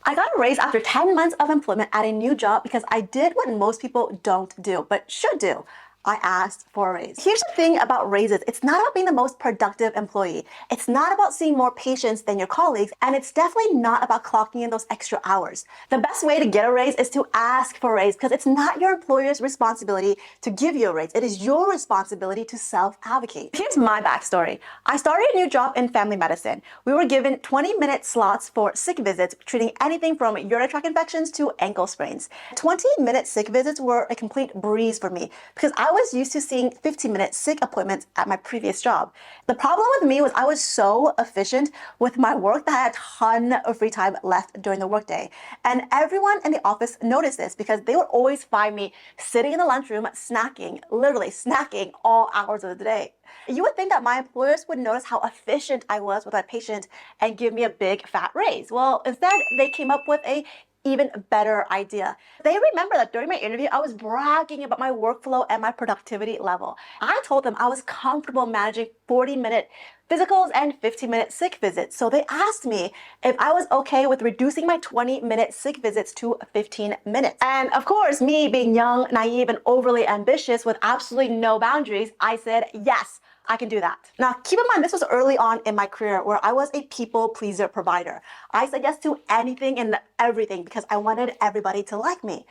I got a raise after 10 months of employment at a new job because I did what most people don't do, but should do. I asked for a raise. Here's the thing about raises. It's not about being the most productive employee. It's not about seeing more patients than your colleagues, and it's definitely not about clocking in those extra hours. The best way to get a raise is to ask for a raise because it's not your employer's responsibility to give you a raise. It is your responsibility to self-advocate. Here's my backstory. I started a new job in family medicine. We were given 20-minute slots for sick visits, treating anything from urinary tract infections to ankle sprains. 20-minute sick visits were a complete breeze for me because I was used to seeing 15-minute sick appointments at my previous job. The problem with me was I was so efficient with my work that I had a ton of free time left during the workday. And everyone in the office noticed this because they would always find me sitting in the lunchroom snacking, literally snacking all hours of the day. You would think that my employers would notice how efficient I was with my patient and give me a big fat raise. Well, instead, they came up with a even better idea. They remember that during my interview, I was bragging about my workflow and my productivity level. I told them I was comfortable managing 40-minute physicals and 15-minute sick visits. So they asked me if I was okay with reducing my 20-minute sick visits to 15 minutes. And of course, me being young, naive, and overly ambitious with absolutely no boundaries, I said, yes, I can do that. Now, keep in mind, this was early on in my career where I was a people pleaser provider. I said yes to anything and everything because I wanted everybody to like me.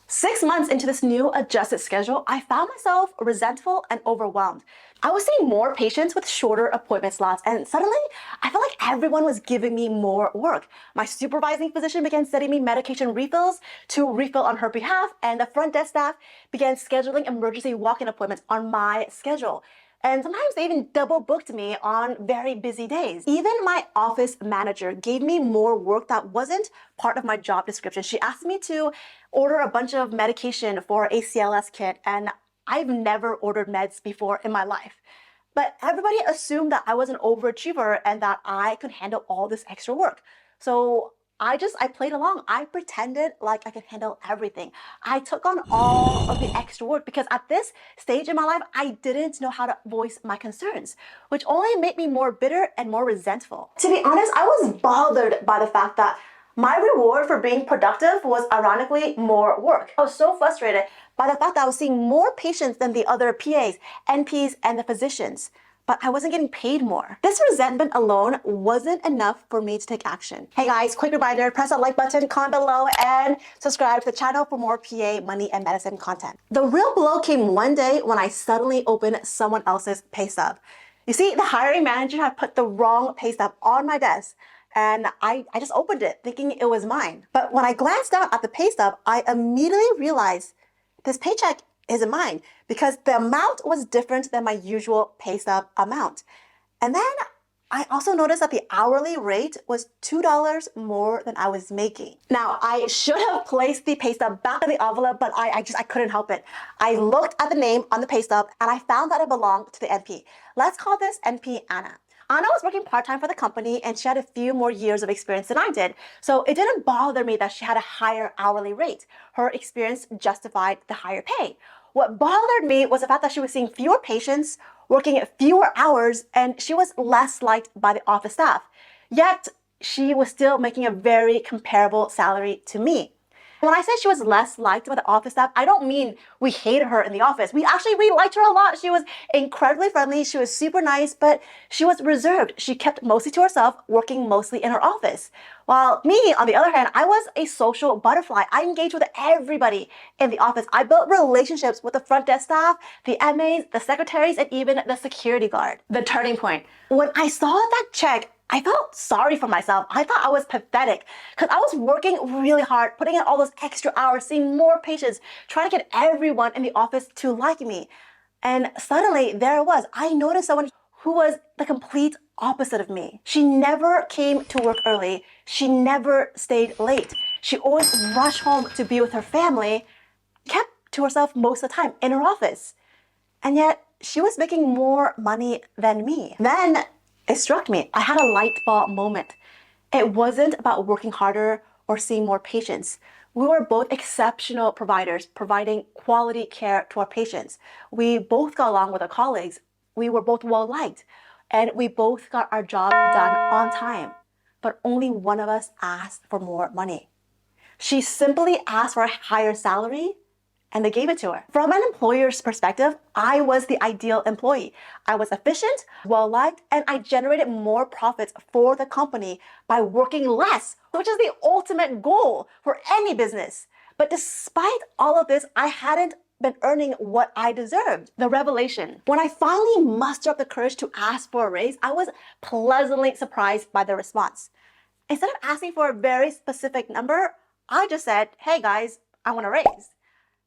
6 months into this new adjusted schedule, I found myself resentful and overwhelmed. I was seeing more patients with shorter appointment slots, and suddenly I felt like everyone was giving me more work. My supervising physician began sending me medication refills to refill on her behalf, and the front desk staff began scheduling emergency walk-in appointments on my schedule. And sometimes they even double booked me on very busy days. Even my office manager gave me more work that wasn't part of my job description. She asked me to order a bunch of medication for a CLS kit, and I've never ordered meds before in my life. But everybody assumed that I was an overachiever and that I could handle all this extra work. So I played along. I pretended like I could handle everything. I took on all of the extra work because at this stage in my life, I didn't know how to voice my concerns, which only made me more bitter and more resentful. To be honest, I was bothered by the fact that my reward for being productive was ironically more work. I was so frustrated by the fact that I was seeing more patients than the other PAs, NPs, and the physicians, but I wasn't getting paid more. This resentment alone wasn't enough for me to take action. Hey guys, quick reminder, press that like button, comment below, and subscribe to the channel for more PA, money, and medicine content. The real blow came one day when I suddenly opened someone else's pay stub. You see, the hiring manager had put the wrong pay stub on my desk, and I just opened it thinking it was mine. But when I glanced down at the pay stub, I immediately realized this paycheck isn't mine because the amount was different than my usual pay stub amount. And then I also noticed that the hourly rate was $2 more than I was making. Now, I should have placed the pay stub back in the envelope, but I couldn't help it. I looked at the name on the pay stub and I found that it belonged to the NP. Let's call this NP Anna. Anna was working part-time for the company and she had a few more years of experience than I did. So it didn't bother me that she had a higher hourly rate. Her experience justified the higher pay. What bothered me was the fact that she was seeing fewer patients, working fewer hours, and she was less liked by the office staff. Yet she was still making a very comparable salary to me. When I say she was less liked by the office staff, I don't mean we hated her in the office. We liked her a lot. She was incredibly friendly. She was super nice, but she was reserved. She kept mostly to herself, working mostly in her office. While me, on the other hand, I was a social butterfly. I engaged with everybody in the office. I built relationships with the front desk staff, the MAs, the secretaries, and even the security guard. The turning point. When I saw that check, I felt sorry for myself. I thought I was pathetic because I was working really hard, putting in all those extra hours, seeing more patients, trying to get everyone in the office to like me. And suddenly there it was. I noticed someone who was the complete opposite of me. She never came to work early. She never stayed late. She always rushed home to be with her family, kept to herself most of the time in her office. And yet she was making more money than me. Then it struck me. I had a light bulb moment. It wasn't about working harder or seeing more patients. We were both exceptional providers, providing quality care to our patients. We both got along with our colleagues. We were both well liked, and we both got our job done on time. but only one of us asked for more money. She simply asked for a higher salary and they gave it to her. From an employer's perspective, I was the ideal employee. I was efficient, well-liked, and I generated more profits for the company by working less, which is the ultimate goal for any business. But despite all of this, I hadn't been earning what I deserved. The revelation. When I finally mustered up the courage to ask for a raise, I was pleasantly surprised by the response. Instead of asking for a very specific number, I just said, hey guys, I want a raise.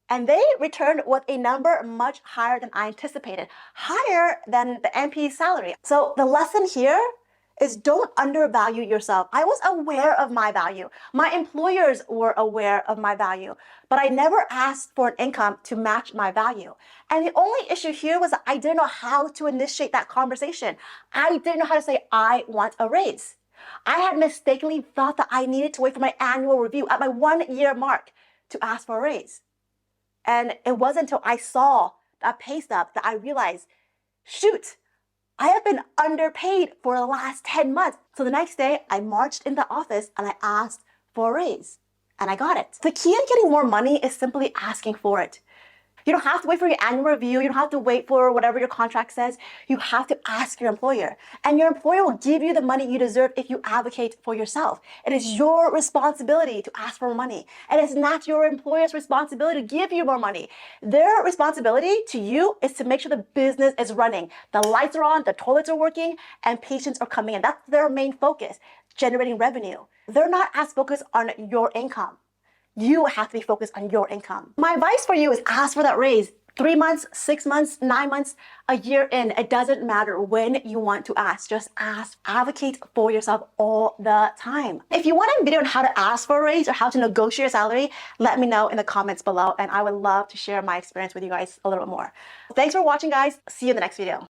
And they returned with a number much higher than I anticipated, higher than the MP's salary. So the lesson here is don't undervalue yourself. I was aware of my value. My employers were aware of my value, but I never asked for an income to match my value. And the only issue here was that I didn't know how to initiate that conversation. I didn't know how to say, I want a raise. I had mistakenly thought that I needed to wait for my annual review at my 1-year mark to ask for a raise. And it wasn't until I saw that pay stub that I realized, shoot, I have been underpaid for the last 10 months. So the next day, I marched in the office and I asked for a raise. And I got it. The key in getting more money is simply asking for it. You don't have to wait for your annual review. You don't have to wait for whatever your contract says. You have to ask your employer. And your employer will give you the money you deserve if you advocate for yourself. It is your responsibility to ask for more money. And it's not your employer's responsibility to give you more money. Their responsibility to you is to make sure the business is running. The lights are on, the toilets are working, and patients are coming in. That's their main focus, generating revenue. They're not as focused on your income. You have to be focused on your income. My advice for you is ask for that raise. 3 months, 6 months, 9 months, a year in. It doesn't matter when you want to ask. Just ask. Advocate for yourself all the time. If you want a video on how to ask for a raise or how to negotiate a salary, let me know in the comments below, and I would love to share my experience with you guys a little bit more. Thanks for watching, guys. See you in the next video.